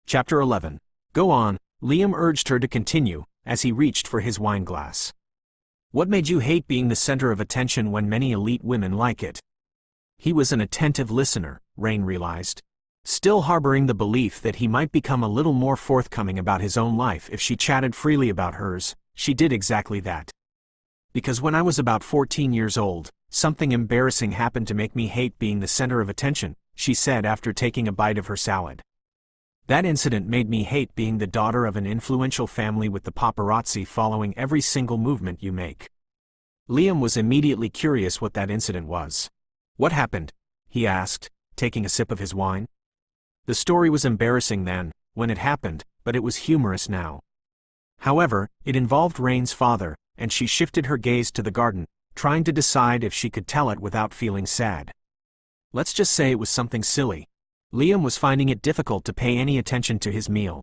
Chapter 11. Go on, Liam urged her to continue, as he reached for his wine glass. What made you hate being the center of attention when many elite women like it? He was an attentive listener, Rain realized. Still harboring the belief that he might become a little more forthcoming about his own life if she chatted freely about hers, she did exactly that. Because when I was about 14 years old, something embarrassing happened to make me hate being the center of attention, she said after taking a bite of her salad. That incident made me hate being the daughter of an influential family with the paparazzi following every single movement you make. Liam was immediately curious what that incident was. What happened? He asked, taking a sip of his wine. The story was embarrassing then, when it happened, but it was humorous now. However, it involved Rain's father, and she shifted her gaze to the garden, trying to decide if she could tell it without feeling sad. Let's just say it was something silly. Liam was finding it difficult to pay any attention to his meal.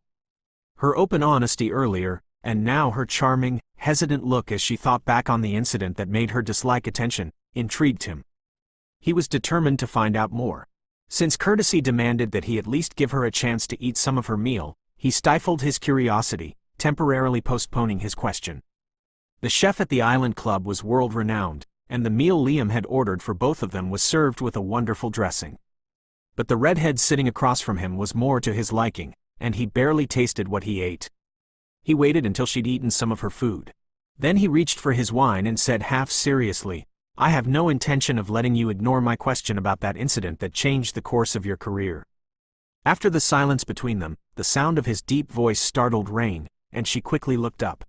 Her open honesty earlier, and now her charming, hesitant look as she thought back on the incident that made her dislike attention, intrigued him. He was determined to find out more. Since courtesy demanded that he at least give her a chance to eat some of her meal, he stifled his curiosity, temporarily postponing his question. The chef at the Island Club was world-renowned, and the meal Liam had ordered for both of them was served with a wonderful dressing. But the redhead sitting across from him was more to his liking, and he barely tasted what he ate. He waited until she'd eaten some of her food. Then he reached for his wine and said half seriously, I have no intention of letting you ignore my question about that incident that changed the course of your career. After the silence between them, the sound of his deep voice startled Rain, and she quickly looked up.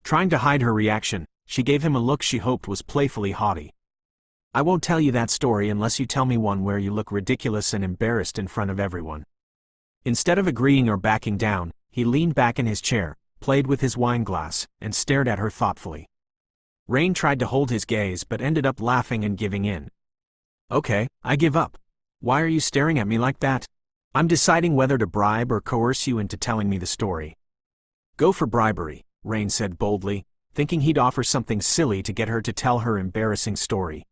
Trying to hide her reaction, she gave him a look she hoped was playfully haughty. I won't tell you that story unless you tell me one where you look ridiculous and embarrassed in front of everyone. Instead of agreeing or backing down, he leaned back in his chair, played with his wine glass, and stared at her thoughtfully. Rain tried to hold his gaze but ended up laughing and giving in. Okay, I give up. Why are you staring at me like that? I'm deciding whether to bribe or coerce you into telling me the story. Go for bribery, Rain said boldly, thinking he'd offer something silly to get her to tell her embarrassing story.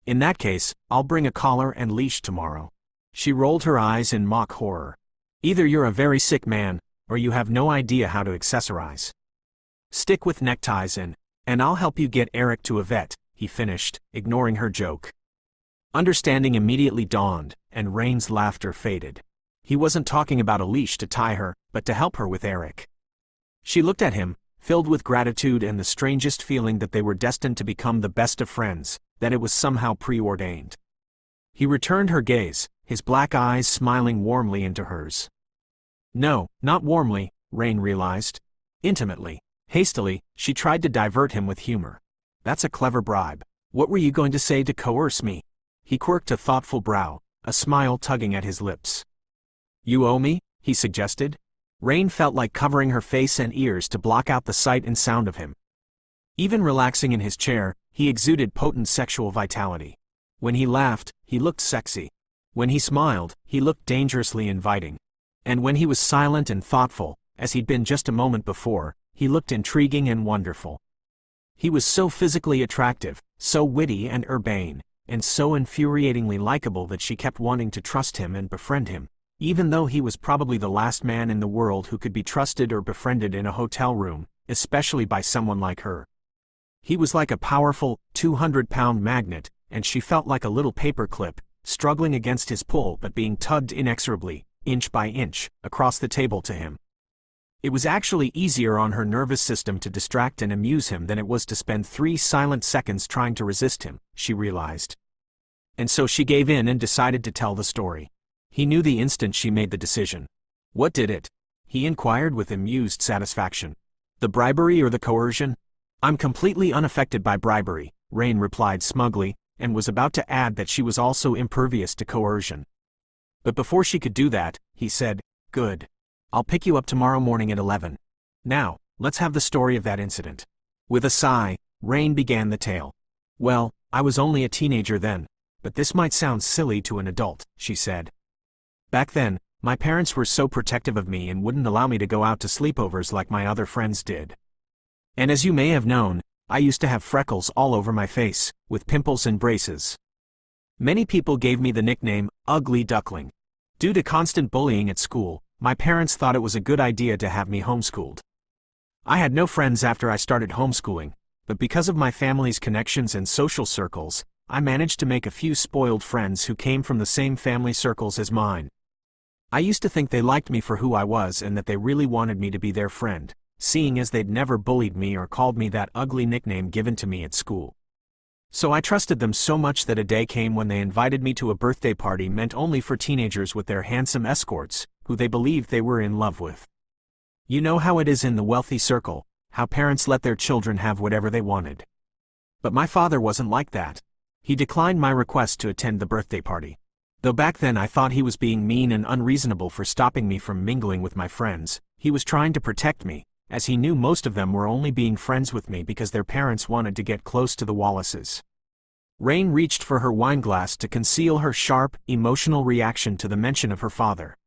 In that case, I'll bring a collar and leash tomorrow. She rolled her eyes in mock horror. Either you're a very sick man, or you have no idea how to accessorize. Stick with neckties and I'll help you get Eric to a vet, he finished, ignoring her joke. Understanding immediately dawned, and Rain's laughter faded. He wasn't talking about a leash to tie her, but to help her with Eric. She looked at him, filled with gratitude and the strangest feeling that they were destined to become the best of friends, that it was somehow preordained. He returned her gaze, his black eyes smiling warmly into hers. No, not warmly, Rain realized. Intimately. Hastily, she tried to divert him with humor. That's a clever bribe. What were you going to say to coerce me? He quirked a thoughtful brow, a smile tugging at his lips. You owe me? He suggested. Rain felt like covering her face and ears to block out the sight and sound of him. Even relaxing in his chair, he exuded potent sexual vitality. When he laughed, he looked sexy. When he smiled, he looked dangerously inviting. And when he was silent and thoughtful, as he'd been just a moment before, he looked intriguing and wonderful. He was so physically attractive, so witty and urbane, and so infuriatingly likable that she kept wanting to trust him and befriend him, even though he was probably the last man in the world who could be trusted or befriended in a hotel room, especially by someone like her. He was like a powerful, 200-pound magnet, and she felt like a little paperclip, struggling against his pull but being tugged inexorably, inch by inch, across the table to him. It was actually easier on her nervous system to distract and amuse him than it was to spend 3 silent seconds trying to resist him, she realized. And so she gave in and decided to tell the story. He knew the instant she made the decision. What did it? He inquired with amused satisfaction. The bribery or the coercion? I'm completely unaffected by bribery, Rain replied smugly, and was about to add that she was also impervious to coercion. But before she could do that, he said, Good. I'll pick you up tomorrow morning at 11. Now, let's have the story of that incident. With a sigh, Rain began the tale. Well, I was only a teenager then, but this might sound silly to an adult, she said. Back then, my parents were so protective of me and wouldn't allow me to go out to sleepovers like my other friends did. And as you may have known, I used to have freckles all over my face, with pimples and braces. Many people gave me the nickname, Ugly Duckling. Due to constant bullying at school, my parents thought it was a good idea to have me homeschooled. I had no friends after I started homeschooling, but because of my family's connections and social circles, I managed to make a few spoiled friends who came from the same family circles as mine. I used to think they liked me for who I was and that they really wanted me to be their friend, seeing as they'd never bullied me or called me that ugly nickname given to me at school. So I trusted them so much that a day came when they invited me to a birthday party meant only for teenagers with their handsome escorts, who they believed they were in love with. You know how it is in the wealthy circle, how parents let their children have whatever they wanted. But my father wasn't like that. He declined my request to attend the birthday party. Though back then I thought he was being mean and unreasonable for stopping me from mingling with my friends, he was trying to protect me, as he knew most of them were only being friends with me because their parents wanted to get close to the Wallaces. Rain reached for her wineglass to conceal her sharp, emotional reaction to the mention of her father.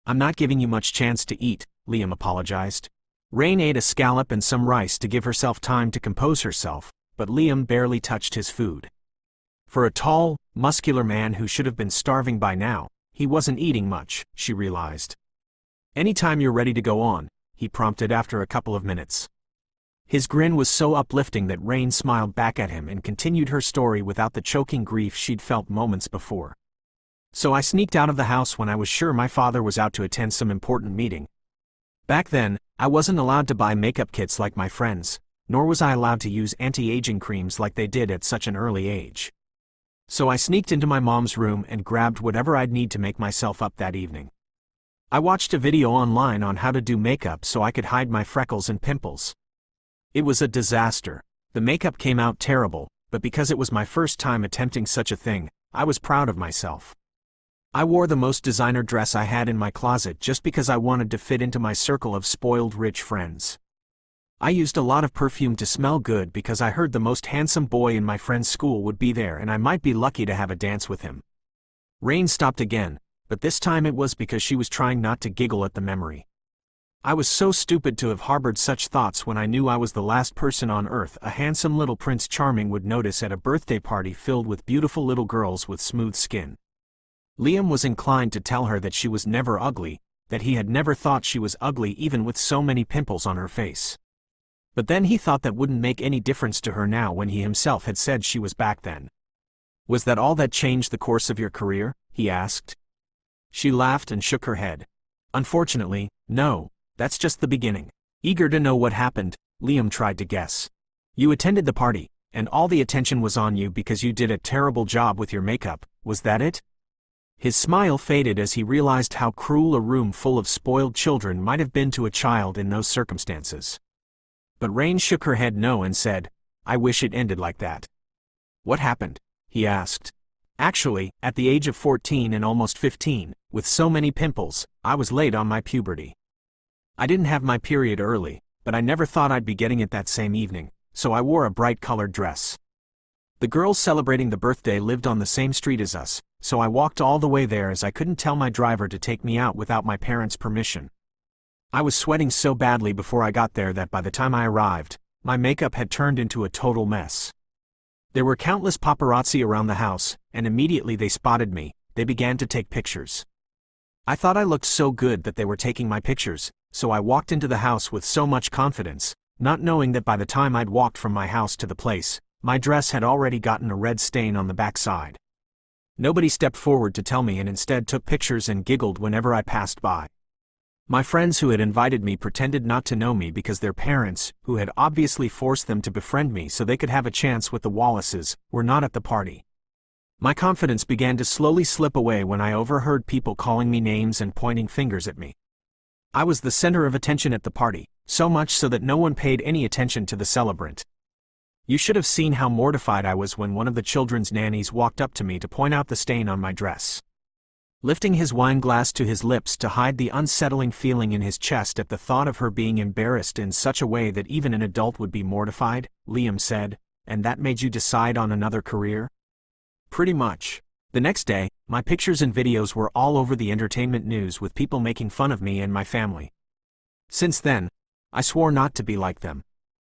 "I'm not giving you much chance to eat," Liam apologized. Rain ate a scallop and some rice to give herself time to compose herself, but Liam barely touched his food. For a tall, muscular man who should have been starving by now, he wasn't eating much, she realized. "Anytime you're ready to go on," he prompted after a couple of minutes. His grin was so uplifting that Rain smiled back at him and continued her story without the choking grief she'd felt moments before. "So I sneaked out of the house when I was sure my father was out to attend some important meeting. Back then, I wasn't allowed to buy makeup kits like my friends, nor was I allowed to use anti-aging creams like they did at such an early age. So I sneaked into my mom's room and grabbed whatever I'd need to make myself up that evening. I watched a video online on how to do makeup so I could hide my freckles and pimples. It was a disaster. The makeup came out terrible, but because it was my first time attempting such a thing, I was proud of myself. I wore the most designer dress I had in my closet just because I wanted to fit into my circle of spoiled rich friends. I used a lot of perfume to smell good because I heard the most handsome boy in my friend's school would be there and I might be lucky to have a dance with him." Rain stopped again, but this time it was because she was trying not to giggle at the memory. "I was so stupid to have harbored such thoughts when I knew I was the last person on earth a handsome little Prince Charming would notice at a birthday party filled with beautiful little girls with smooth skin." Liam was inclined to tell her that she was never ugly, that he had never thought she was ugly even with so many pimples on her face. But then he thought that wouldn't make any difference to her now when he himself had said she was back then. "Was that all that changed the course of your career?" he asked. She laughed and shook her head. "Unfortunately, no, that's just the beginning." Eager to know what happened, Liam tried to guess. "You attended the party, and all the attention was on you because you did a terrible job with your makeup, was that it?" His smile faded as he realized how cruel a room full of spoiled children might have been to a child in those circumstances. But Rain shook her head no and said, "I wish it ended like that." "What happened?" he asked. "Actually, at the age of 14 and almost 15, with so many pimples, I was late on my puberty. I didn't have my period early, but I never thought I'd be getting it that same evening, so I wore a bright-colored dress. The girls celebrating the birthday lived on the same street as us, so I walked all the way there as I couldn't tell my driver to take me out without my parents' permission. I was sweating so badly before I got there that by the time I arrived, my makeup had turned into a total mess. There were countless paparazzi around the house, and immediately they spotted me, they began to take pictures. I thought I looked so good that they were taking my pictures, so I walked into the house with so much confidence, not knowing that by the time I'd walked from my house to the place, my dress had already gotten a red stain on the backside. Nobody stepped forward to tell me and instead took pictures and giggled whenever I passed by. My friends who had invited me pretended not to know me because their parents, who had obviously forced them to befriend me so they could have a chance with the Wallaces, were not at the party. My confidence began to slowly slip away when I overheard people calling me names and pointing fingers at me. I was the center of attention at the party, so much so that no one paid any attention to the celebrant. You should have seen how mortified I was when one of the children's nannies walked up to me to point out the stain on my dress. Lifting his wineglass to his lips to hide the unsettling feeling in his chest at the thought of her being embarrassed in such a way that even an adult would be mortified, Liam said, "And that made you decide on another career?" "Pretty much. The next day, my pictures and videos were all over the entertainment news with people making fun of me and my family. Since then, I swore not to be like them.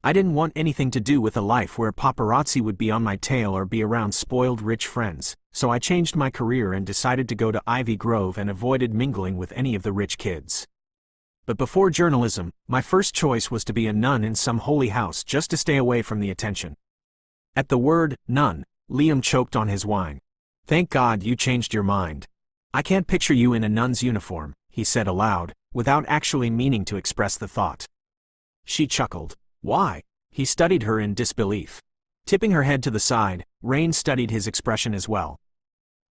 I didn't want anything to do with a life where paparazzi would be on my tail or be around spoiled rich friends, so I changed my career and decided to go to Ivy Grove and avoided mingling with any of the rich kids. But before journalism, my first choice was to be a nun in some holy house just to stay away from the attention." At the word, nun, Liam choked on his wine. "Thank God you changed your mind. I can't picture you in a nun's uniform," he said aloud, without actually meaning to express the thought. She chuckled. "Why?" He studied her in disbelief. Tipping her head to the side, Rain studied his expression as well.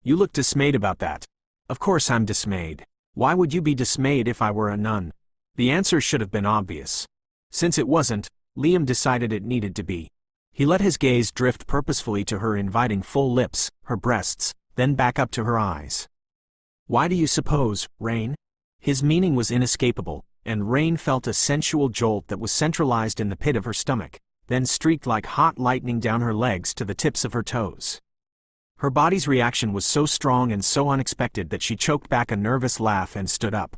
"You look dismayed about that." "Of course I'm dismayed. Why would you be dismayed if I were a nun?" The answer should have been obvious. Since it wasn't, Liam decided it needed to be. He let his gaze drift purposefully to her inviting full lips, her breasts, then back up to her eyes. "Why do you suppose, Rain?" His meaning was inescapable, and Rain felt a sensual jolt that was centralized in the pit of her stomach, then streaked like hot lightning down her legs to the tips of her toes. Her body's reaction was so strong and so unexpected that she choked back a nervous laugh and stood up.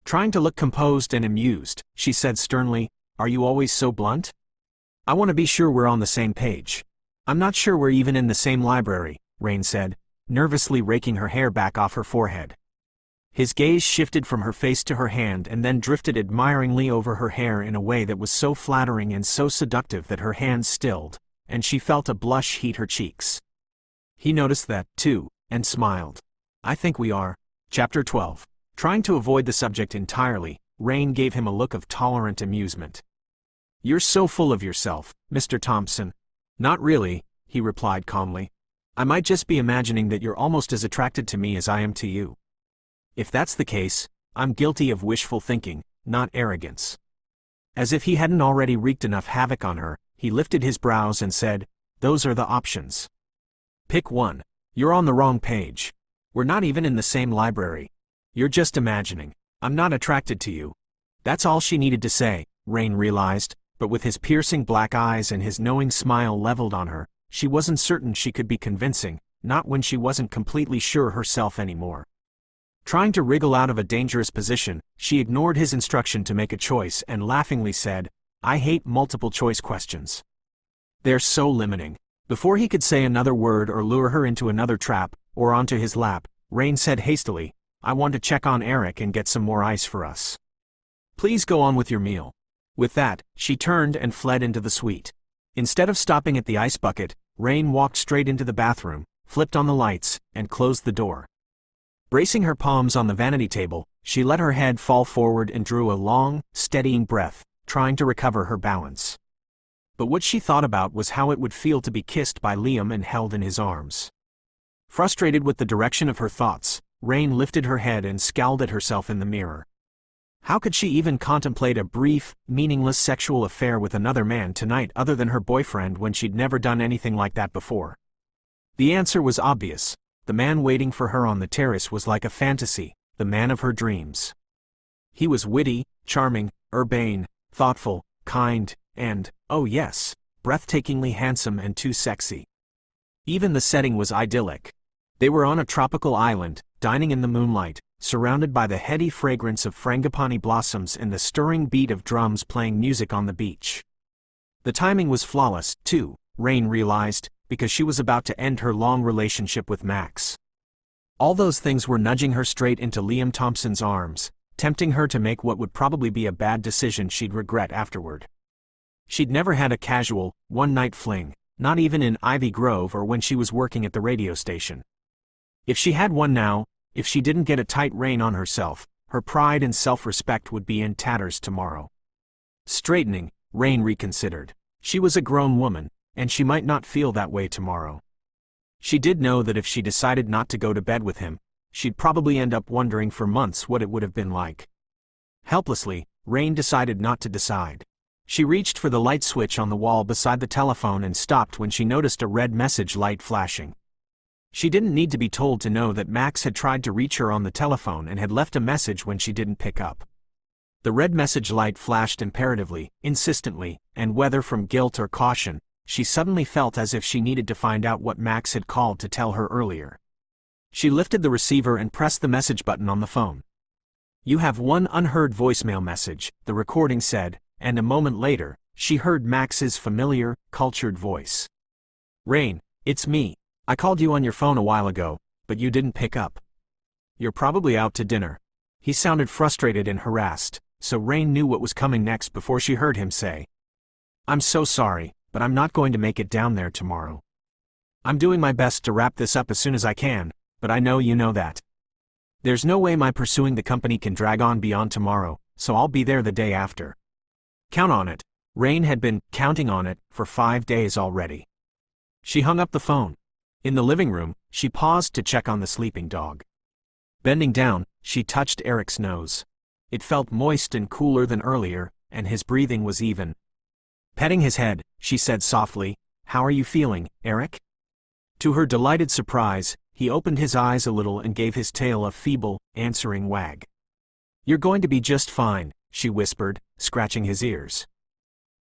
Trying to look composed and amused, she said sternly, "Are you always so blunt? I want to be sure we're on the same page." "I'm not sure we're even in the same library," Rain said, nervously raking her hair back off her forehead. His gaze shifted from her face to her hand and then drifted admiringly over her hair in a way that was so flattering and so seductive that her hands stilled, and she felt a blush heat her cheeks. He noticed that, too, and smiled. "I think we are." Chapter 12. Trying to avoid the subject entirely, Rain gave him a look of tolerant amusement. "You're so full of yourself, Mr. Thompson." "Not really," he replied calmly. "I might just be imagining that you're almost as attracted to me as I am to you. If that's the case, I'm guilty of wishful thinking, not arrogance." As if he hadn't already wreaked enough havoc on her, he lifted his brows and said, "Those are the options. Pick one." "You're on the wrong page. We're not even in the same library. You're just imagining. I'm not attracted to you." That's all she needed to say, Rain realized, but with his piercing black eyes and his knowing smile leveled on her, she wasn't certain she could be convincing, not when she wasn't completely sure herself anymore. Trying to wriggle out of a dangerous position, she ignored his instruction to make a choice and laughingly said, "I hate multiple-choice questions. They're so limiting." Before he could say another word or lure her into another trap, or onto his lap, Rain said hastily, "I want to check on Eric and get some more ice for us. Please go on with your meal." With that, she turned and fled into the suite. Instead of stopping at the ice bucket, Rain walked straight into the bathroom, flipped on the lights, and closed the door. Bracing her palms on the vanity table, she let her head fall forward and drew a long, steadying breath, trying to recover her balance. But what she thought about was how it would feel to be kissed by Liam and held in his arms. Frustrated with the direction of her thoughts, Rain lifted her head and scowled at herself in the mirror. How could she even contemplate a brief, meaningless sexual affair with another man tonight other than her boyfriend when she'd never done anything like that before? The answer was obvious. The man waiting for her on the terrace was like a fantasy, the man of her dreams. He was witty, charming, urbane, thoughtful, kind, and, oh yes, breathtakingly handsome and too sexy. Even the setting was idyllic. They were on a tropical island, dining in the moonlight, surrounded by the heady fragrance of frangipani blossoms and the stirring beat of drums playing music on the beach. The timing was flawless, too, Rain realized, because she was about to end her long relationship with Max. All those things were nudging her straight into Liam Thompson's arms, tempting her to make what would probably be a bad decision she'd regret afterward. She'd never had a casual, one-night fling, not even in Ivy Grove or when she was working at the radio station. If she had one now, if she didn't get a tight rein on herself, her pride and self-respect would be in tatters tomorrow. Straightening, Rain reconsidered. She was a grown woman, and she might not feel that way tomorrow. She did know that if she decided not to go to bed with him, she'd probably end up wondering for months what it would have been like. Helplessly, Rain decided not to decide. She reached for the light switch on the wall beside the telephone and stopped when she noticed a red message light flashing. She didn't need to be told to know that Max had tried to reach her on the telephone and had left a message when she didn't pick up. The red message light flashed imperatively, insistently, and whether from guilt or caution, she suddenly felt as if she needed to find out what Max had called to tell her earlier. She lifted the receiver and pressed the message button on the phone. "You have one unheard voicemail message," the recording said, and a moment later, she heard Max's familiar, cultured voice. "Rain, it's me. I called you on your phone a while ago, but you didn't pick up. You're probably out to dinner." He sounded frustrated and harassed, so Rain knew what was coming next before she heard him say, "I'm so sorry, but I'm not going to make it down there tomorrow. I'm doing my best to wrap this up as soon as I can, but I know you know that. There's no way my pursuing the company can drag on beyond tomorrow, so I'll be there the day after. Count on it." Rain had been counting on it for 5 days already. She hung up the phone. In the living room, she paused to check on the sleeping dog. Bending down, she touched Eric's nose. It felt moist and cooler than earlier, and his breathing was even. Petting his head, she said softly, "How are you feeling, Eric?" To her delighted surprise, he opened his eyes a little and gave his tail a feeble, answering wag. "You're going to be just fine," she whispered, scratching his ears.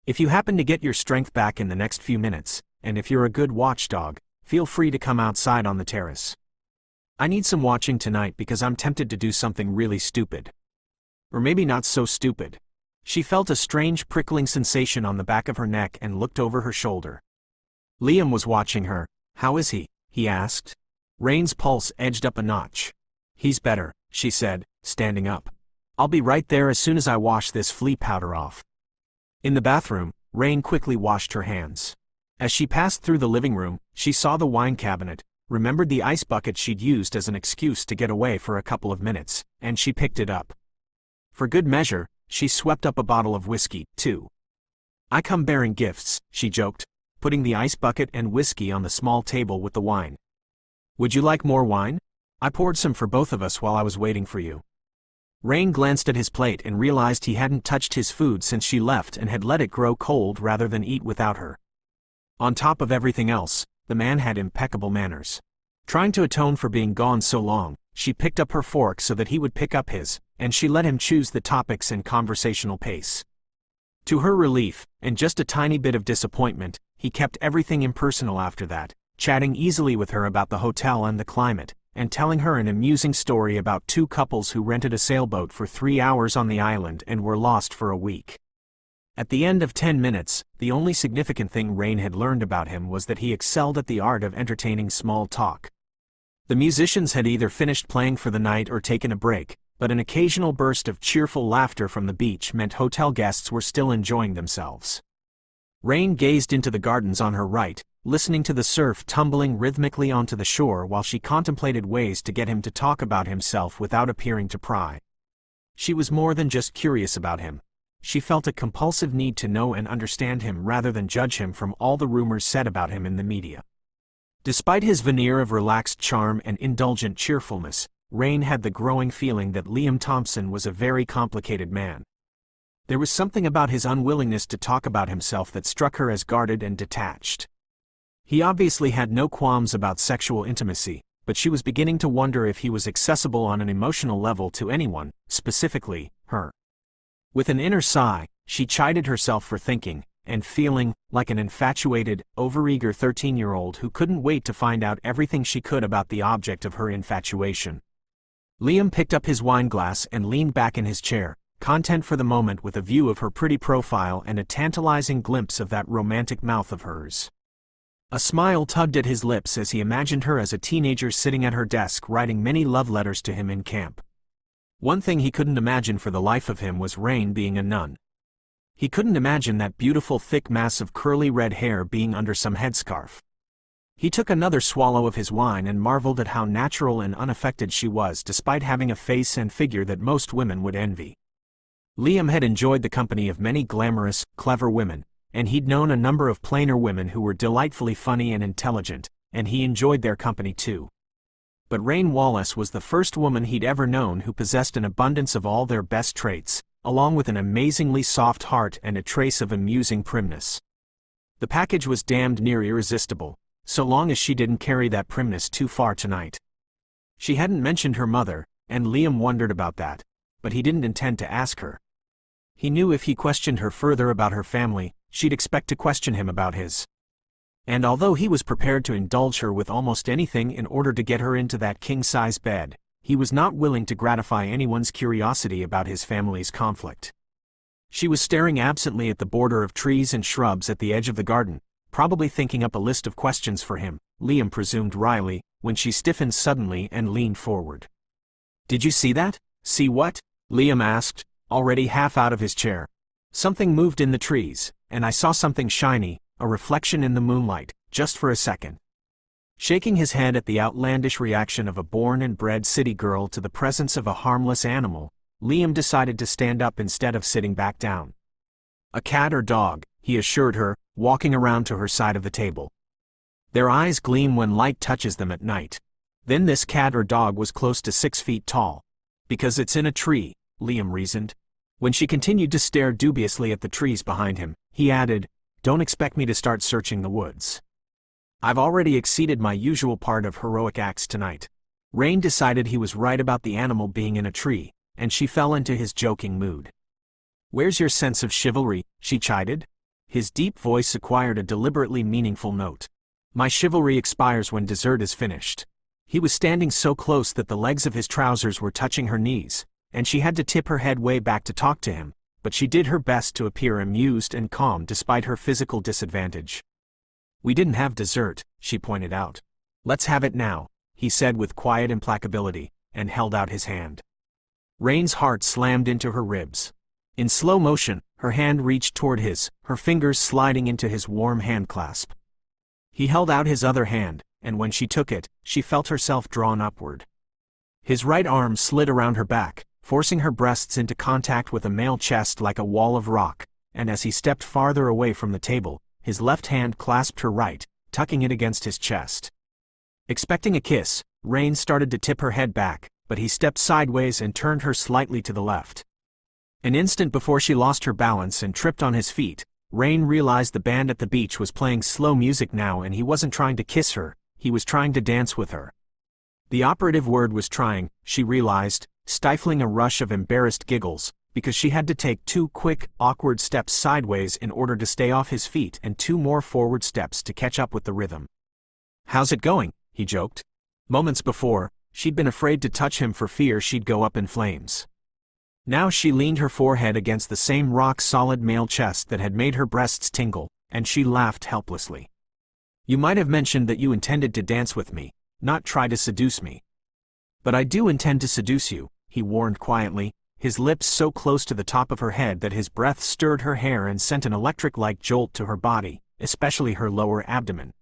"If you happen to get your strength back in the next few minutes, and if you're a good watchdog, feel free to come outside on the terrace. I need some watching tonight because I'm tempted to do something really stupid. Or maybe not so stupid." She felt a strange prickling sensation on the back of her neck and looked over her shoulder. Liam was watching her. "How is he asked. Rain's pulse edged up a notch. "He's better," she said, standing up. "I'll be right there as soon as I wash this flea powder off." In the bathroom, Rain quickly washed her hands. As she passed through the living room, she saw the wine cabinet, remembered the ice bucket she'd used as an excuse to get away for a couple of minutes, and she picked it up. For good measure, she swept up a bottle of whiskey, too. "I come bearing gifts," she joked, putting the ice bucket and whiskey on the small table with the wine. "Would you like more wine? I poured some for both of us while I was waiting for you." Rain glanced at his plate and realized he hadn't touched his food since she left and had let it grow cold rather than eat without her. On top of everything else, the man had impeccable manners. Trying to atone for being gone so long, she picked up her fork so that he would pick up his, and she let him choose the topics and conversational pace. To her relief, and just a tiny bit of disappointment, he kept everything impersonal after that, chatting easily with her about the hotel and the climate, and telling her an amusing story about two couples who rented a sailboat for 3 hours on the island and were lost for a week. At the end of 10 minutes, the only significant thing Rain had learned about him was that he excelled at the art of entertaining small talk. The musicians had either finished playing for the night or taken a break, but an occasional burst of cheerful laughter from the beach meant hotel guests were still enjoying themselves. Rain gazed into the gardens on her right, listening to the surf tumbling rhythmically onto the shore while she contemplated ways to get him to talk about himself without appearing to pry. She was more than just curious about him. She felt a compulsive need to know and understand him rather than judge him from all the rumors said about him in the media. Despite his veneer of relaxed charm and indulgent cheerfulness, Rain had the growing feeling that Liam Thompson was a very complicated man. There was something about his unwillingness to talk about himself that struck her as guarded and detached. He obviously had no qualms about sexual intimacy, but she was beginning to wonder if he was accessible on an emotional level to anyone, specifically, her. With an inner sigh, she chided herself for thinking, and feeling, like an infatuated, overeager 13-year-old who couldn't wait to find out everything she could about the object of her infatuation. Liam picked up his wineglass and leaned back in his chair, content for the moment with a view of her pretty profile and a tantalizing glimpse of that romantic mouth of hers. A smile tugged at his lips as he imagined her as a teenager sitting at her desk writing many love letters to him in camp. One thing he couldn't imagine for the life of him was Rain being a nun. He couldn't imagine that beautiful thick mass of curly red hair being under some headscarf. He took another swallow of his wine and marveled at how natural and unaffected she was despite having a face and figure that most women would envy. Liam had enjoyed the company of many glamorous, clever women, and he'd known a number of plainer women who were delightfully funny and intelligent, and he enjoyed their company too. But Rain Wallace was the first woman he'd ever known who possessed an abundance of all their best traits, along with an amazingly soft heart and a trace of amusing primness. The package was damned near irresistible, so long as she didn't carry that primness too far tonight. She hadn't mentioned her mother, and Liam wondered about that, but he didn't intend to ask her. He knew if he questioned her further about her family, she'd expect to question him about his. And although he was prepared to indulge her with almost anything in order to get her into that king-size bed, he was not willing to gratify anyone's curiosity about his family's conflict. She was staring absently at the border of trees and shrubs at the edge of the garden, probably thinking up a list of questions for him, Liam presumed wryly, when she stiffened suddenly and leaned forward. "Did you see that?" "See what?" Liam asked, already half out of his chair. "Something moved in the trees, and I saw something shiny, a reflection in the moonlight, just for a second." Shaking his head at the outlandish reaction of a born and bred city girl to the presence of a harmless animal, Liam decided to stand up instead of sitting back down. "A cat or dog," he assured her, walking around to her side of the table. "Their eyes gleam when light touches them at night." Then this cat or dog was close to 6 feet tall. "Because it's in a tree," Liam reasoned. When she continued to stare dubiously at the trees behind him, he added, "Don't expect me to start searching the woods. I've already exceeded my usual part of heroic acts tonight." Rain decided he was right about the animal being in a tree, and she fell into his joking mood. "Where's your sense of chivalry?" she chided. His deep voice acquired a deliberately meaningful note. "My chivalry expires when dessert is finished." He was standing so close that the legs of his trousers were touching her knees, and she had to tip her head way back to talk to him, but she did her best to appear amused and calm despite her physical disadvantage. "We didn't have dessert," she pointed out. "Let's have it now," he said with quiet implacability, and held out his hand. Rain's heart slammed into her ribs. In slow motion, her hand reached toward his, her fingers sliding into his warm handclasp. He held out his other hand, and when she took it, she felt herself drawn upward. His right arm slid around her back, forcing her breasts into contact with a male chest like a wall of rock, and as he stepped farther away from the table, his left hand clasped her right, tucking it against his chest. Expecting a kiss, Rain started to tip her head back, but he stepped sideways and turned her slightly to the left. An instant before she lost her balance and tripped on his feet, Rain realized the band at the beach was playing slow music now and he wasn't trying to kiss her, he was trying to dance with her. The operative word was trying, she realized, stifling a rush of embarrassed giggles, because she had to take 2 quick, awkward steps sideways in order to stay off his feet and 2 more forward steps to catch up with the rhythm. "How's it going?" he joked. Moments before, she'd been afraid to touch him for fear she'd go up in flames. Now she leaned her forehead against the same rock-solid male chest that had made her breasts tingle, and she laughed helplessly. "You might have mentioned that you intended to dance with me, not try to seduce me." "But I do intend to seduce you," he warned quietly, his lips so close to the top of her head that his breath stirred her hair and sent an electric-like jolt to her body, especially her lower abdomen.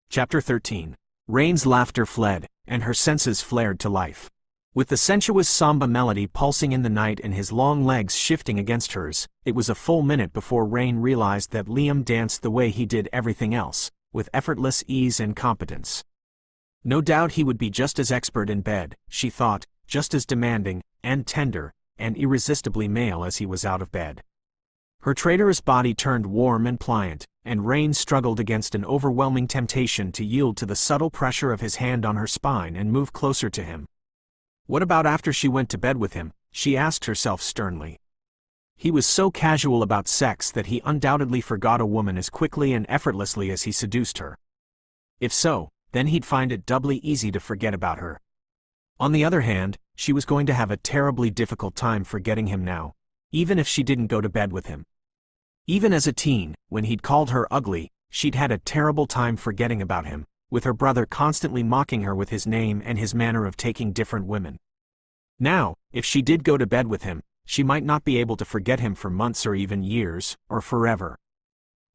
Chapter 13. Rain's laughter fled, and her senses flared to life. With the sensuous samba melody pulsing in the night and his long legs shifting against hers, it was a full minute before Rain realized that Liam danced the way he did everything else, with effortless ease and competence. No doubt he would be just as expert in bed, she thought, just as demanding, and tender, and irresistibly male as he was out of bed. Her traitorous body turned warm and pliant, and Rain struggled against an overwhelming temptation to yield to the subtle pressure of his hand on her spine and move closer to him. What about after she went to bed with him, she asked herself sternly. He was so casual about sex that he undoubtedly forgot a woman as quickly and effortlessly as he seduced her. If so, then he'd find it doubly easy to forget about her. On the other hand, she was going to have a terribly difficult time forgetting him now, even if she didn't go to bed with him. Even as a teen, when he'd called her ugly, she'd had a terrible time forgetting about him, with her brother constantly mocking her with his name and his manner of taking different women. Now, if she did go to bed with him, she might not be able to forget him for months or even years, or forever.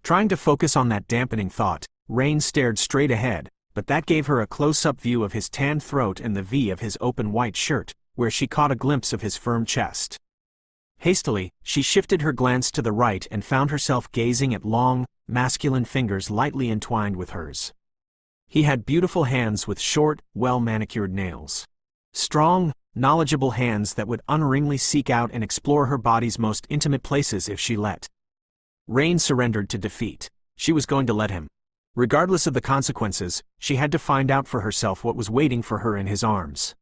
Trying to focus on that dampening thought, Rain stared straight ahead, but that gave her a close-up view of his tanned throat and the V of his open white shirt, where she caught a glimpse of his firm chest. Hastily, she shifted her glance to the right and found herself gazing at long, masculine fingers lightly entwined with hers. He had beautiful hands with short, well-manicured nails. Strong, knowledgeable hands that would unerringly seek out and explore her body's most intimate places if she let. Rain surrendered to defeat. She was going to let him. Regardless of the consequences, she had to find out for herself what was waiting for her in his arms.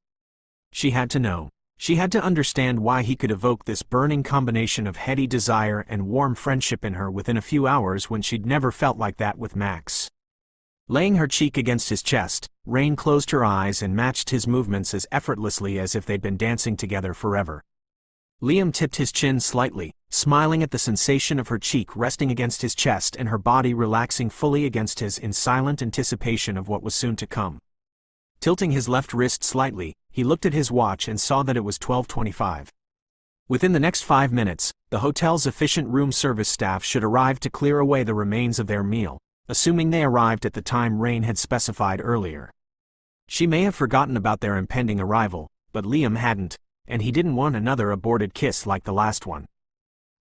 She had to know. She had to understand why he could evoke this burning combination of heady desire and warm friendship in her within a few hours when she'd never felt like that with Max. Laying her cheek against his chest, Rain closed her eyes and matched his movements as effortlessly as if they'd been dancing together forever. Liam tipped his chin slightly, smiling at the sensation of her cheek resting against his chest and her body relaxing fully against his in silent anticipation of what was soon to come. Tilting his left wrist slightly, he looked at his watch and saw that it was 12:25. Within the next 5 minutes, the hotel's efficient room service staff should arrive to clear away the remains of their meal, assuming they arrived at the time Rain had specified earlier. She may have forgotten about their impending arrival, but Liam hadn't, and he didn't want another aborted kiss like the last one.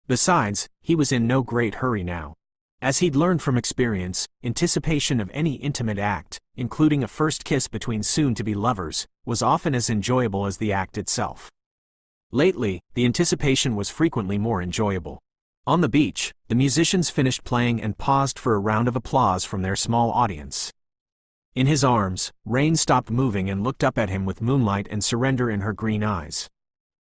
Besides, he was in no great hurry now. As he'd learned from experience, anticipation of any intimate act, including a first kiss between soon-to-be lovers, was often as enjoyable as the act itself. Lately, the anticipation was frequently more enjoyable. On the beach, the musicians finished playing and paused for a round of applause from their small audience. In his arms, Rain stopped moving and looked up at him with moonlight and surrender in her green eyes.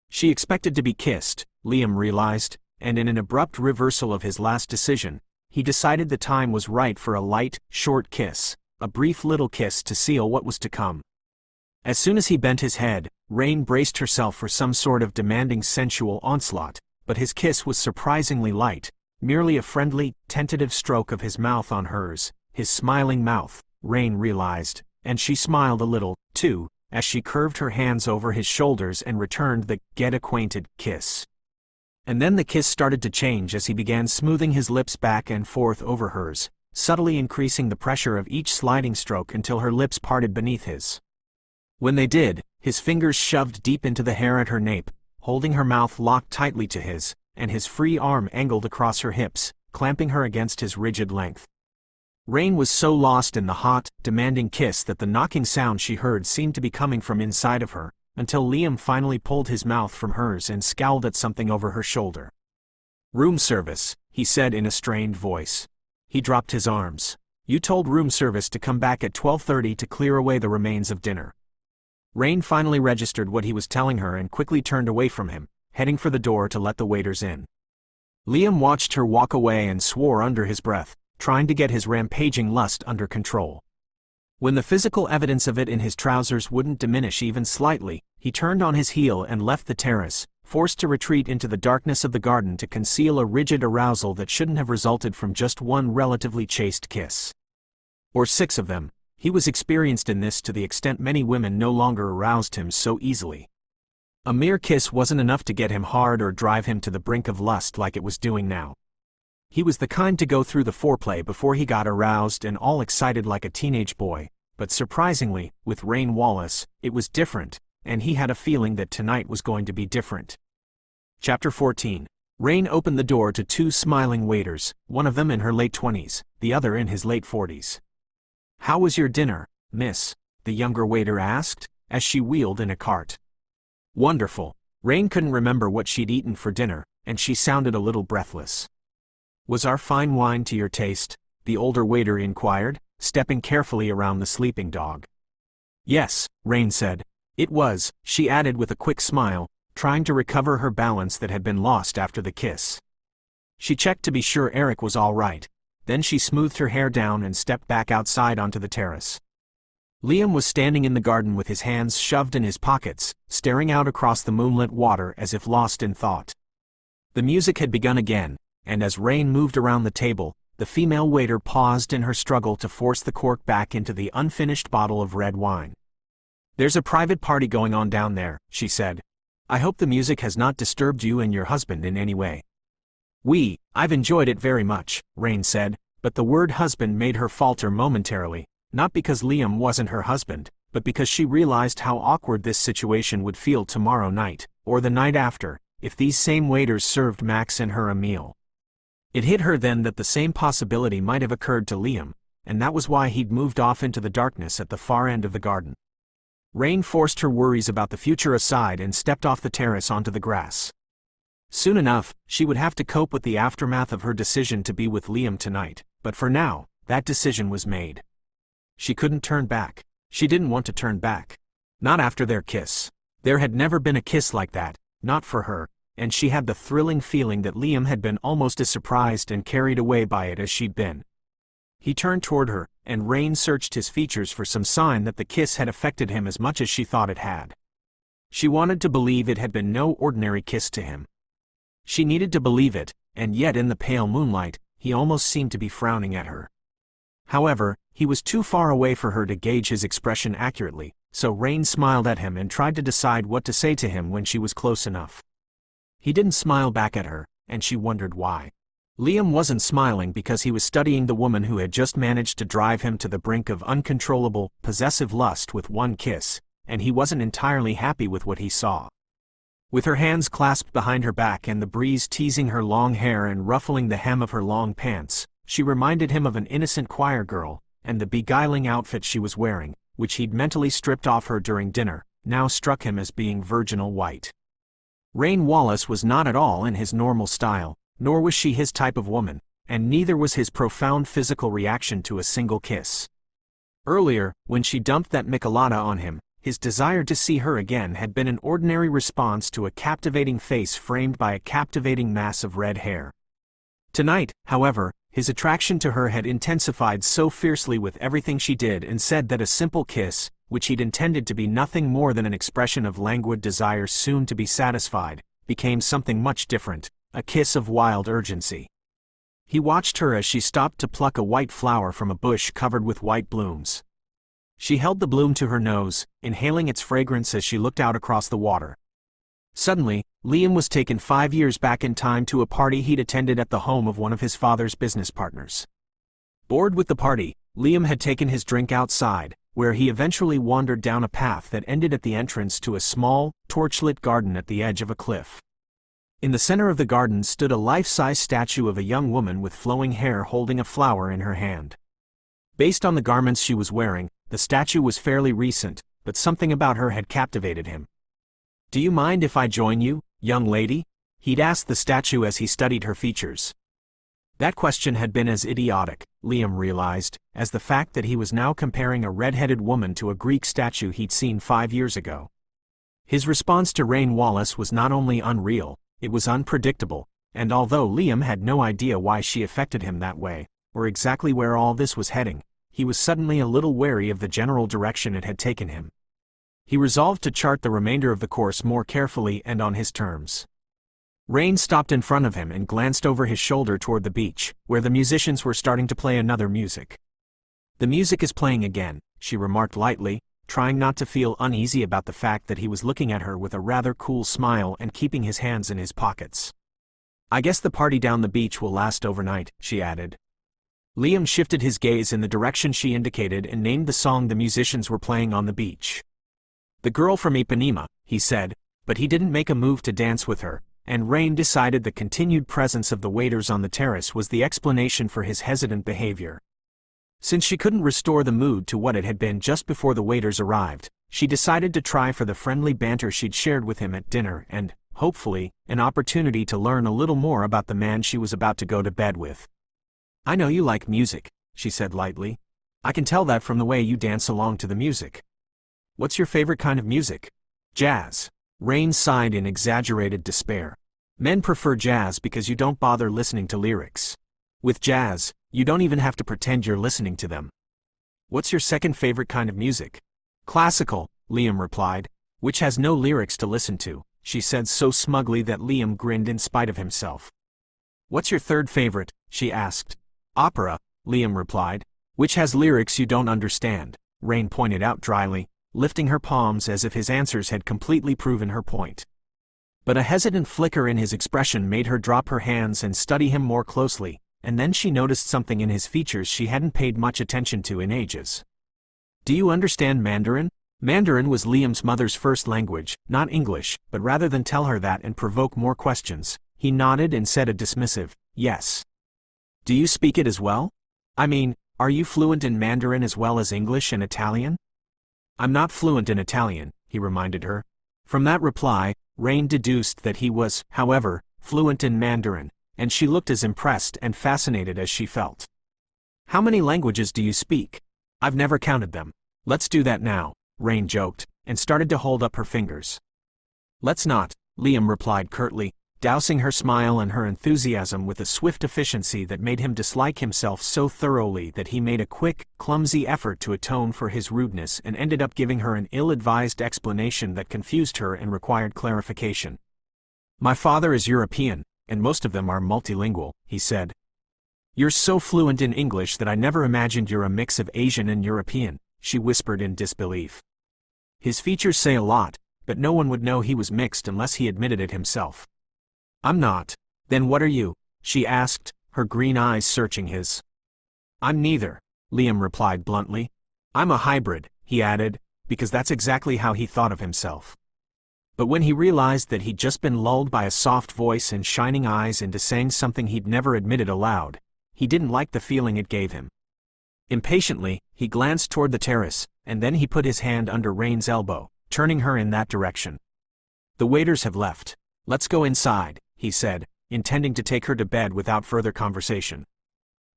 She expected to be kissed, Liam realized, and in an abrupt reversal of his last decision, he decided the time was right for a light, short kiss, a brief little kiss to seal what was to come. As soon as he bent his head, Rain braced herself for some sort of demanding sensual onslaught, but his kiss was surprisingly light, merely a friendly, tentative stroke of his mouth on hers, his smiling mouth, Rain realized, and she smiled a little, too, as she curved her hands over his shoulders and returned the get-acquainted kiss. And then the kiss started to change as he began smoothing his lips back and forth over hers, subtly increasing the pressure of each sliding stroke until her lips parted beneath his. When they did, his fingers shoved deep into the hair at her nape, holding her mouth locked tightly to his, and his free arm angled across her hips, clamping her against his rigid length. Rain was so lost in the hot, demanding kiss that the knocking sound she heard seemed to be coming from inside of her, until Liam finally pulled his mouth from hers and scowled at something over her shoulder. "Room service," he said in a strained voice. He dropped his arms. "You told room service to come back at 12:30 to clear away the remains of dinner." Rain finally registered what he was telling her and quickly turned away from him, heading for the door to let the waiters in. Liam watched her walk away and swore under his breath, trying to get his rampaging lust under control. When the physical evidence of it in his trousers wouldn't diminish even slightly, he turned on his heel and left the terrace, forced to retreat into the darkness of the garden to conceal a rigid arousal that shouldn't have resulted from just one relatively chaste kiss. Or 6 of them. He was experienced in this to the extent many women no longer aroused him so easily. A mere kiss wasn't enough to get him hard or drive him to the brink of lust like it was doing now. He was the kind to go through the foreplay before he got aroused and all excited like a teenage boy, but surprisingly, with Rain Wallace, it was different, and he had a feeling that tonight was going to be different. Chapter 14. Rain opened the door to 2 smiling waiters, one of them in her late 20s, the other in his late 40s. "How was your dinner, miss?" the younger waiter asked, as she wheeled in a cart. "Wonderful." Rain couldn't remember what she'd eaten for dinner, and she sounded a little breathless. "Was our fine wine to your taste?" the older waiter inquired, stepping carefully around the sleeping dog. "Yes," Rain said. "It was," she added with a quick smile, trying to recover her balance that had been lost after the kiss. She checked to be sure Eric was all right. Then she smoothed her hair down and stepped back outside onto the terrace. Liam was standing in the garden with his hands shoved in his pockets, staring out across the moonlit water as if lost in thought. The music had begun again, and as Rain moved around the table, the female waiter paused in her struggle to force the cork back into the unfinished bottle of red wine. "There's a private party going on down there," she said. "I hope the music has not disturbed you and your husband in any way." I've enjoyed it very much," Rain said, but the word husband made her falter momentarily, not because Liam wasn't her husband, but because she realized how awkward this situation would feel tomorrow night, or the night after, if these same waiters served Max and her a meal. It hit her then that the same possibility might have occurred to Liam, and that was why he'd moved off into the darkness at the far end of the garden. Rain forced her worries about the future aside and stepped off the terrace onto the grass. Soon enough, she would have to cope with the aftermath of her decision to be with Liam tonight, but for now, that decision was made. She couldn't turn back. She didn't want to turn back. Not after their kiss. There had never been a kiss like that, not for her, and she had the thrilling feeling that Liam had been almost as surprised and carried away by it as she'd been. He turned toward her, and Rain searched his features for some sign that the kiss had affected him as much as she thought it had. She wanted to believe it had been no ordinary kiss to him. She needed to believe it, and yet in the pale moonlight, he almost seemed to be frowning at her. However, he was too far away for her to gauge his expression accurately, so Rain smiled at him and tried to decide what to say to him when she was close enough. He didn't smile back at her, and she wondered why. Liam wasn't smiling because he was studying the woman who had just managed to drive him to the brink of uncontrollable, possessive lust with one kiss, and he wasn't entirely happy with what he saw. With her hands clasped behind her back and the breeze teasing her long hair and ruffling the hem of her long pants, she reminded him of an innocent choir girl, and the beguiling outfit she was wearing, which he'd mentally stripped off her during dinner, now struck him as being virginal white. Rain Wallace was not at all in his normal style, nor was she his type of woman, and neither was his profound physical reaction to a single kiss. Earlier, when she dumped that michelada on him, his desire to see her again had been an ordinary response to a captivating face framed by a captivating mass of red hair. Tonight, however, his attraction to her had intensified so fiercely with everything she did and said that a simple kiss, which he'd intended to be nothing more than an expression of languid desire soon to be satisfied, became something much different, a kiss of wild urgency. He watched her as she stopped to pluck a white flower from a bush covered with white blooms. She held the bloom to her nose, inhaling its fragrance as she looked out across the water. Suddenly, Liam was taken 5 years back in time to a party he'd attended at the home of one of his father's business partners. Bored with the party, Liam had taken his drink outside, where he eventually wandered down a path that ended at the entrance to a small, torchlit garden at the edge of a cliff. In the center of the garden stood a life-size statue of a young woman with flowing hair holding a flower in her hand. Based on the garments she was wearing, the statue was fairly recent, but something about her had captivated him. "Do you mind if I join you, young lady?" he'd asked the statue as he studied her features. That question had been as idiotic, Liam realized, as the fact that he was now comparing a red-headed woman to a Greek statue he'd seen 5 years ago. His response to Rain Wallace was not only unreal, it was unpredictable, and although Liam had no idea why she affected him that way, or exactly where all this was heading, he was suddenly a little wary of the general direction it had taken him. He resolved to chart the remainder of the course more carefully and on his terms. Rain stopped in front of him and glanced over his shoulder toward the beach, where the musicians were starting to play another music. "The music is playing again," she remarked lightly, trying not to feel uneasy about the fact that he was looking at her with a rather cool smile and keeping his hands in his pockets. "I guess the party down the beach will last overnight," she added. Liam shifted his gaze in the direction she indicated and named the song the musicians were playing on the beach. "The girl from Ipanema," he said, but he didn't make a move to dance with her, and Rain decided the continued presence of the waiters on the terrace was the explanation for his hesitant behavior. Since she couldn't restore the mood to what it had been just before the waiters arrived, she decided to try for the friendly banter she'd shared with him at dinner and, hopefully, an opportunity to learn a little more about the man she was about to go to bed with. "I know you like music," she said lightly. "I can tell that from the way you dance along to the music. What's your favorite kind of music?" "Jazz." Rain sighed in exaggerated despair. "Men prefer jazz because you don't bother listening to lyrics. With jazz, you don't even have to pretend you're listening to them." "What's your second favorite kind of music?" "Classical," Liam replied, "which has no lyrics to listen to," she said so smugly that Liam grinned in spite of himself. "What's your third favorite?" she asked. "Opera," Liam replied. "Which has lyrics you don't understand," Rain pointed out dryly, lifting her palms as if his answers had completely proven her point. But a hesitant flicker in his expression made her drop her hands and study him more closely, and then she noticed something in his features she hadn't paid much attention to in ages. "Do you understand Mandarin?" Mandarin was Liam's mother's first language, not English, but rather than tell her that and provoke more questions, he nodded and said a dismissive, "Yes." "Do you speak it as well? I mean, are you fluent in Mandarin as well as English and Italian?" "I'm not fluent in Italian," he reminded her. From that reply, Rain deduced that he was, however, fluent in Mandarin, and she looked as impressed and fascinated as she felt. "How many languages do you speak?" "I've never counted them." "Let's do that now," Rain joked, and started to hold up her fingers. "Let's not," Liam replied curtly, dousing her smile and her enthusiasm with a swift efficiency that made him dislike himself so thoroughly that he made a quick, clumsy effort to atone for his rudeness and ended up giving her an ill-advised explanation that confused her and required clarification. "My father is European," and most of them are multilingual, he said. You're so fluent in English that I never imagined you're a mix of Asian and European, she whispered in disbelief. His features say a lot, but no one would know he was mixed unless he admitted it himself. I'm not. Then what are you? She asked, her green eyes searching his. I'm neither, Liam replied bluntly. I'm a hybrid, he added, because that's exactly how he thought of himself. But when he realized that he'd just been lulled by a soft voice and shining eyes into saying something he'd never admitted aloud, he didn't like the feeling it gave him. Impatiently, he glanced toward the terrace, and then he put his hand under Rain's elbow, turning her in that direction. The waiters have left. Let's go inside, he said, intending to take her to bed without further conversation.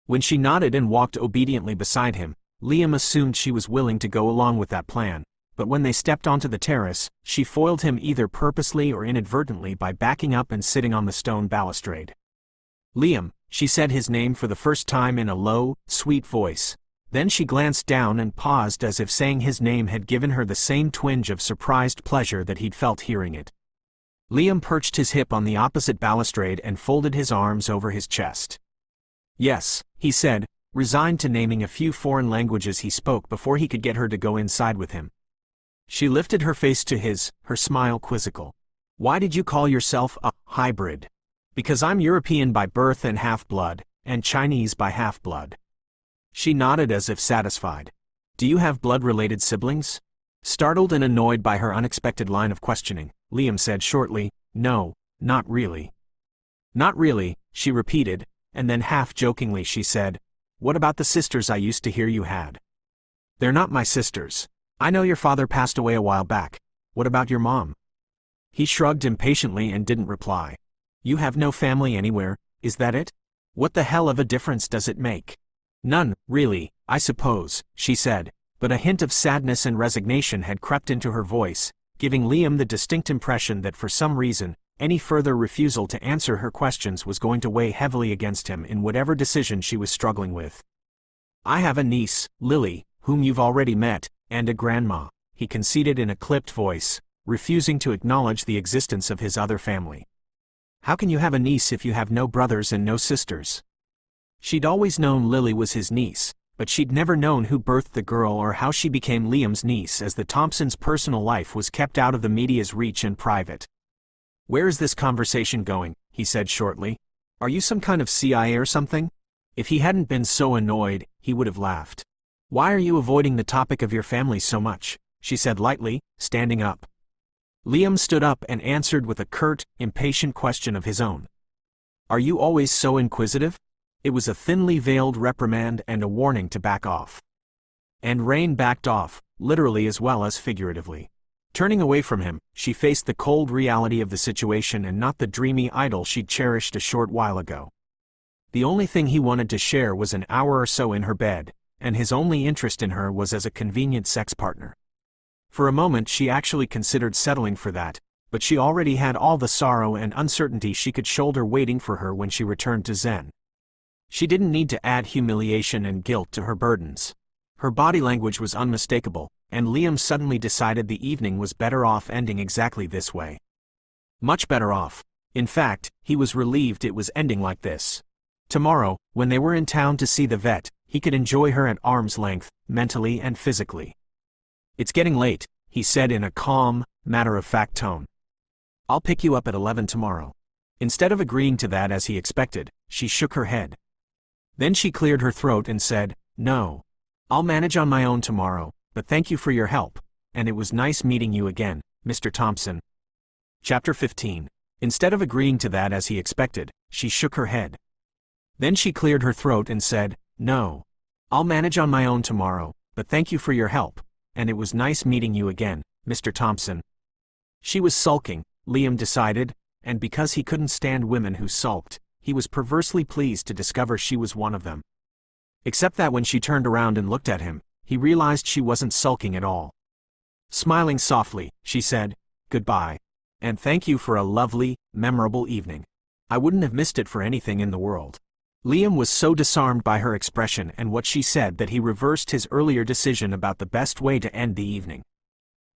When she nodded and walked obediently beside him, Liam assumed she was willing to go along with that plan, but when they stepped onto the terrace, she foiled him either purposely or inadvertently by backing up and sitting on the stone balustrade. Liam, she said his name for the first time in a low, sweet voice. Then she glanced down and paused as if saying his name had given her the same twinge of surprised pleasure that he'd felt hearing it. Liam perched his hip on the opposite balustrade and folded his arms over his chest. Yes, he said, resigned to naming a few foreign languages he spoke before he could get her to go inside with him. She lifted her face to his, her smile quizzical. Why did you call yourself a hybrid? Because I'm European by birth and half-blood, and Chinese by half-blood. She nodded as if satisfied. Do you have blood-related siblings? Startled and annoyed by her unexpected line of questioning, Liam said shortly, No, not really. Not really, she repeated, and then half-jokingly she said, What about the sisters I used to hear you had? They're not my sisters. I know your father passed away a while back. What about your mom? He shrugged impatiently and didn't reply. You have no family anywhere, is that it? What the hell of a difference does it make? None, really, I suppose, she said, but a hint of sadness and resignation had crept into her voice, giving Liam the distinct impression that for some reason, any further refusal to answer her questions was going to weigh heavily against him in whatever decision she was struggling with. I have a niece, Lily, whom you've already met, and a grandma, he conceded in a clipped voice, refusing to acknowledge the existence of his other family. How can you have a niece if you have no brothers and no sisters? She'd always known Lily was his niece, but she'd never known who birthed the girl or how she became Liam's niece, as the Thompsons' personal life was kept out of the media's reach and private. Where is this conversation going? He said shortly. Are you some kind of CIA or something? If he hadn't been so annoyed, he would have laughed. Why are you avoiding the topic of your family so much? She said lightly, standing up. Liam stood up and answered with a curt, impatient question of his own. Are you always so inquisitive? It was a thinly veiled reprimand and a warning to back off. And Rain backed off, literally as well as figuratively. Turning away from him, she faced the cold reality of the situation and not the dreamy idyll she'd cherished a short while ago. The only thing he wanted to share was an hour or so in her bed, and his only interest in her was as a convenient sex partner. For a moment she actually considered settling for that, but she already had all the sorrow and uncertainty she could shoulder waiting for her when she returned to Zen. She didn't need to add humiliation and guilt to her burdens. Her body language was unmistakable, and Liam suddenly decided the evening was better off ending exactly this way. Much better off. In fact, he was relieved it was ending like this. Tomorrow, when they were in town to see the vet, he could enjoy her at arm's length, mentally and physically. It's getting late, he said in a calm, matter-of-fact tone. I'll pick you up at 11 tomorrow. Instead of agreeing to that as he expected, she shook her head. Then she cleared her throat and said, No. I'll manage on my own tomorrow, but thank you for your help, and it was nice meeting you again, Mr. Thompson. Chapter 15. Instead of agreeing to that as he expected, she shook her head. Then she cleared her throat and said, No. I'll manage on my own tomorrow, but thank you for your help, and it was nice meeting you again, Mr. Thompson. She was sulking, Liam decided, and because he couldn't stand women who sulked, he was perversely pleased to discover she was one of them. Except that when she turned around and looked at him, he realized she wasn't sulking at all. Smiling softly, she said, Goodbye. And thank you for a lovely, memorable evening. I wouldn't have missed it for anything in the world. Liam was so disarmed by her expression and what she said that he reversed his earlier decision about the best way to end the evening.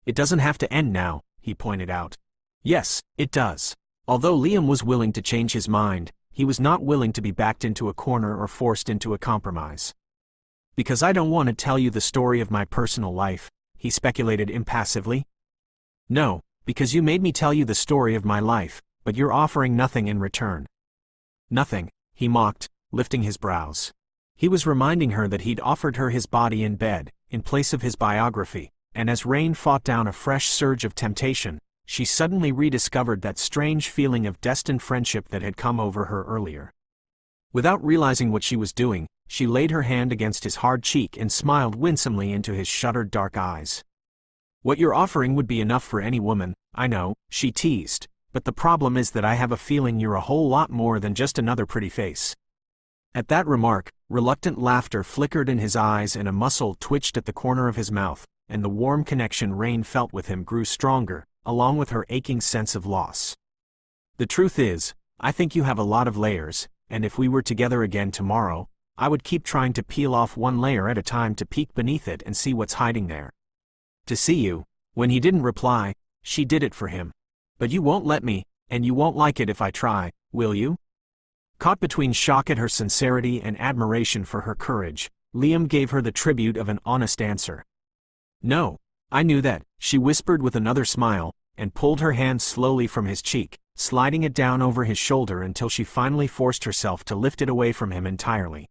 It doesn't have to end now, he pointed out. Yes, it does. Although Liam was willing to change his mind, he was not willing to be backed into a corner or forced into a compromise. "Because I don't want to tell you the story of my personal life," he speculated impassively. "No, because you made me tell you the story of my life, but you're offering nothing in return." "Nothing," he mocked, lifting his brows. He was reminding her that he'd offered her his body in bed, in place of his biography, and as Rain fought down a fresh surge of temptation, she suddenly rediscovered that strange feeling of destined friendship that had come over her earlier. Without realizing what she was doing, she laid her hand against his hard cheek and smiled winsomely into his shuttered dark eyes. "What you're offering would be enough for any woman, I know," she teased, "but the problem is that I have a feeling you're a whole lot more than just another pretty face." At that remark, reluctant laughter flickered in his eyes and a muscle twitched at the corner of his mouth, and the warm connection Rain felt with him grew stronger, along with her aching sense of loss. "The truth is, I think you have a lot of layers, and if we were together again tomorrow, I would keep trying to peel off one layer at a time to peek beneath it and see what's hiding there." "To see you." When he didn't reply, she did it for him. "But you won't let me, and you won't like it if I try, will you?" Caught between shock at her sincerity and admiration for her courage, Liam gave her the tribute of an honest answer. "No, I knew that," she whispered with another smile, and pulled her hand slowly from his cheek, sliding it down over his shoulder until she finally forced herself to lift it away from him entirely.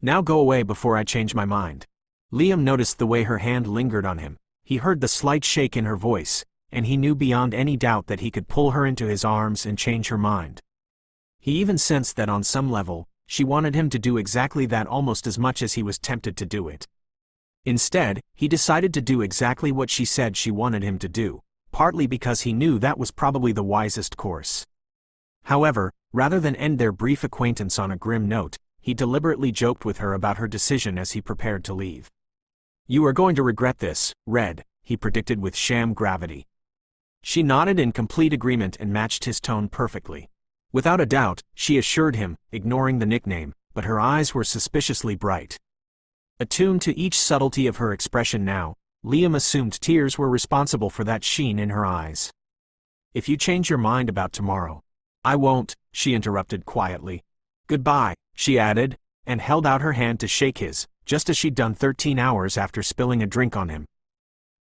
"Now go away before I change my mind." Liam noticed the way her hand lingered on him. He heard the slight shake in her voice, and he knew beyond any doubt that he could pull her into his arms and change her mind. He even sensed that on some level, she wanted him to do exactly that almost as much as he was tempted to do it. Instead, he decided to do exactly what she said she wanted him to do, partly because he knew that was probably the wisest course. However, rather than end their brief acquaintance on a grim note, he deliberately joked with her about her decision as he prepared to leave. "You are going to regret this, Red," he predicted with sham gravity. She nodded in complete agreement and matched his tone perfectly. "Without a doubt," she assured him, ignoring the nickname, but her eyes were suspiciously bright. Attuned to each subtlety of her expression now, Liam assumed tears were responsible for that sheen in her eyes. "If you change your mind about tomorrow—" "I won't," she interrupted quietly. "Goodbye," she added, and held out her hand to shake his, just as she'd done 13 hours after spilling a drink on him.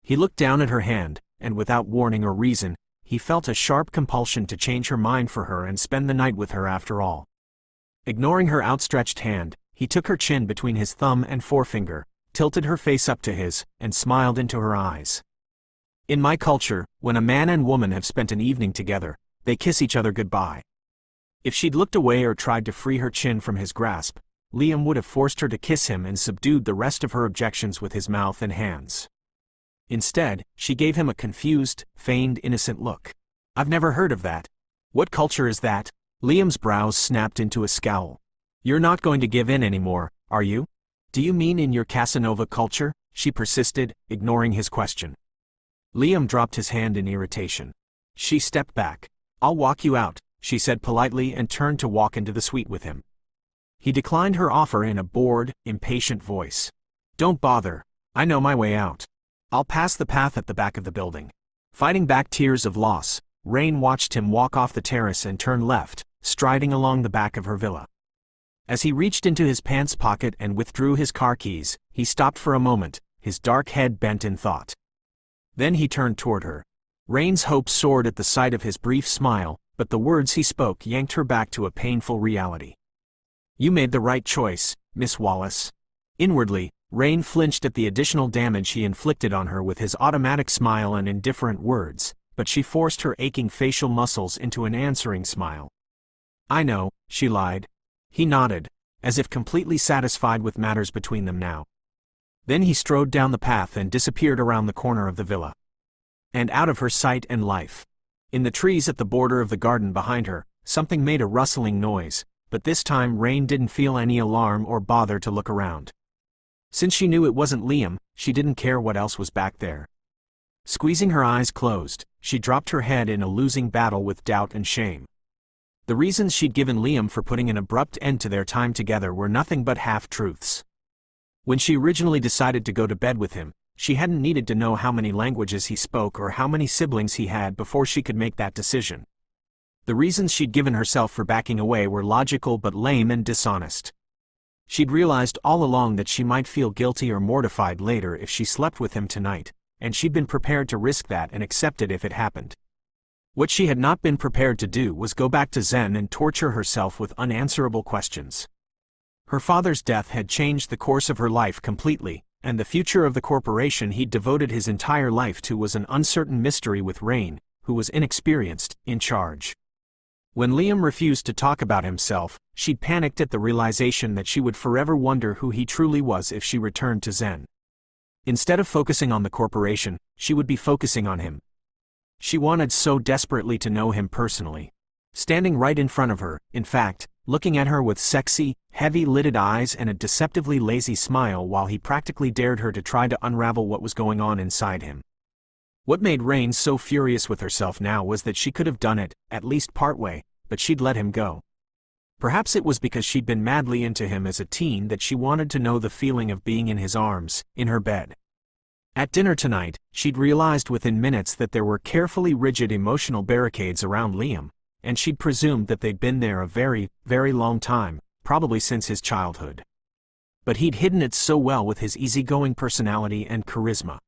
He looked down at her hand, and without warning or reason, he felt a sharp compulsion to change her mind for her and spend the night with her after all. Ignoring her outstretched hand, he took her chin between his thumb and forefinger, tilted her face up to his, and smiled into her eyes. "In my culture, when a man and woman have spent an evening together, they kiss each other goodbye." If she'd looked away or tried to free her chin from his grasp, Liam would have forced her to kiss him and subdued the rest of her objections with his mouth and hands. Instead, she gave him a confused, feigned innocent look. "I've never heard of that. What culture is that?" Liam's brows snapped into a scowl. "You're not going to give in anymore, are you?" "Do you mean in your Casanova culture?" she persisted, ignoring his question. Liam dropped his hand in irritation. She stepped back. "I'll walk you out," she said politely and turned to walk into the suite with him. He declined her offer in a bored, impatient voice. "Don't bother. I know my way out. I'll pass the path at the back of the building." Fighting back tears of loss, Rain watched him walk off the terrace and turn left, striding along the back of her villa. As he reached into his pants pocket and withdrew his car keys, he stopped for a moment, his dark head bent in thought. Then he turned toward her. Rain's hope soared at the sight of his brief smile, but the words he spoke yanked her back to a painful reality. "You made the right choice, Miss Wallace." Inwardly, Rain flinched at the additional damage he inflicted on her with his automatic smile and indifferent words, but she forced her aching facial muscles into an answering smile. "I know," she lied. He nodded, as if completely satisfied with matters between them now. Then he strode down the path and disappeared around the corner of the villa. And out of her sight and life. In the trees at the border of the garden behind her, something made a rustling noise, but this time Rain didn't feel any alarm or bother to look around. Since she knew it wasn't Liam, she didn't care what else was back there. Squeezing her eyes closed, she dropped her head in a losing battle with doubt and shame. The reasons she'd given Liam for putting an abrupt end to their time together were nothing but half-truths. When she originally decided to go to bed with him, she hadn't needed to know how many languages he spoke or how many siblings he had before she could make that decision. The reasons she'd given herself for backing away were logical but lame and dishonest. She'd realized all along that she might feel guilty or mortified later if she slept with him tonight, and she'd been prepared to risk that and accept it if it happened. What she had not been prepared to do was go back to Zen and torture herself with unanswerable questions. Her father's death had changed the course of her life completely, and the future of the corporation he'd devoted his entire life to was an uncertain mystery with Rain, who was inexperienced, in charge. When Liam refused to talk about himself, she'd panicked at the realization that she would forever wonder who he truly was if she returned to Zen. Instead of focusing on the corporation, she would be focusing on him. She wanted so desperately to know him personally. Standing right in front of her, in fact, looking at her with sexy, heavy-lidded eyes and a deceptively lazy smile while he practically dared her to try to unravel what was going on inside him. What made Rain so furious with herself now was that she could have done it, at least partway, but she'd let him go. Perhaps it was because she'd been madly into him as a teen that she wanted to know the feeling of being in his arms, in her bed. At dinner tonight, she'd realized within minutes that there were carefully rigid emotional barricades around Liam, and she'd presumed that they'd been there a very, very long time, probably since his childhood. But he'd hidden it so well with his easygoing personality and charisma.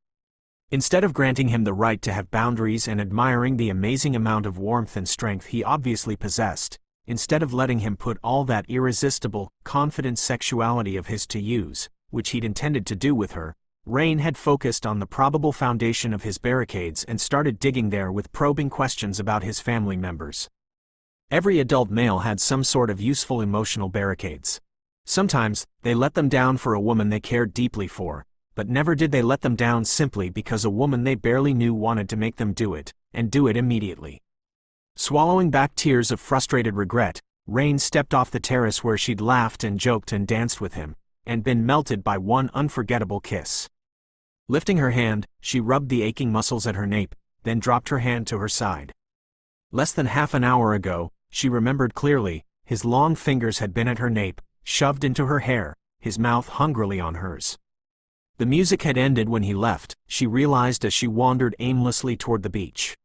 Instead of granting him the right to have boundaries and admiring the amazing amount of warmth and strength he obviously possessed, instead of letting him put all that irresistible, confident sexuality of his to use, which he'd intended to do with her, Rain had focused on the probable foundation of his barricades and started digging there with probing questions about his family members. Every adult male had some sort of useful emotional barricades. Sometimes, they let them down for a woman they cared deeply for, but never did they let them down simply because a woman they barely knew wanted to make them do it, and do it immediately. Swallowing back tears of frustrated regret, Rain stepped off the terrace where she'd laughed and joked and danced with him, and been melted by one unforgettable kiss. Lifting her hand, she rubbed the aching muscles at her nape, then dropped her hand to her side. Less than half an hour ago, she remembered clearly, his long fingers had been at her nape, shoved into her hair, his mouth hungrily on hers. The music had ended when he left, she realized as she wandered aimlessly toward the beach.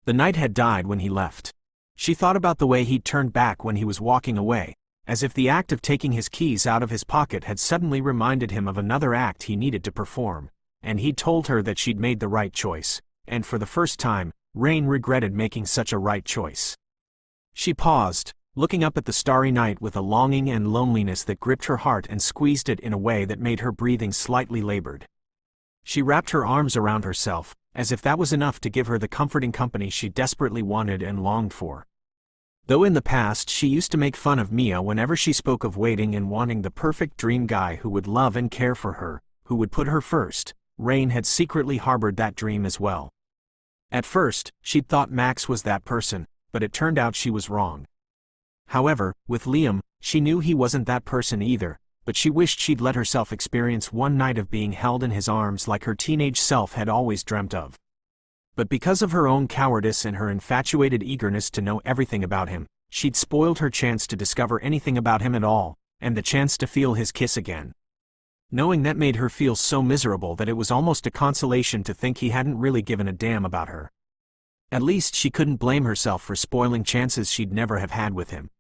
The night had died when he left. She thought about the way he'd turned back when he was walking away, as if the act of taking his keys out of his pocket had suddenly reminded him of another act he needed to perform, and he'd told her that she'd made the right choice, and for the first time, Rain regretted making such a right choice. She paused, looking up at the starry night with a longing and loneliness that gripped her heart and squeezed it in a way that made her breathing slightly labored. She wrapped her arms around herself, as if that was enough to give her the comforting company she desperately wanted and longed for. Though in the past she used to make fun of Mia whenever she spoke of waiting and wanting the perfect dream guy who would love and care for her, who would put her first, Rain had secretly harbored that dream as well. At first, she'd thought Max was that person, but it turned out she was wrong. However, with Liam, she knew he wasn't that person either, but she wished she'd let herself experience one night of being held in his arms like her teenage self had always dreamt of. But because of her own cowardice and her infatuated eagerness to know everything about him, she'd spoiled her chance to discover anything about him at all, and the chance to feel his kiss again. Knowing that made her feel so miserable that it was almost a consolation to think he hadn't really given a damn about her. At least she couldn't blame herself for spoiling chances she'd never have had with him.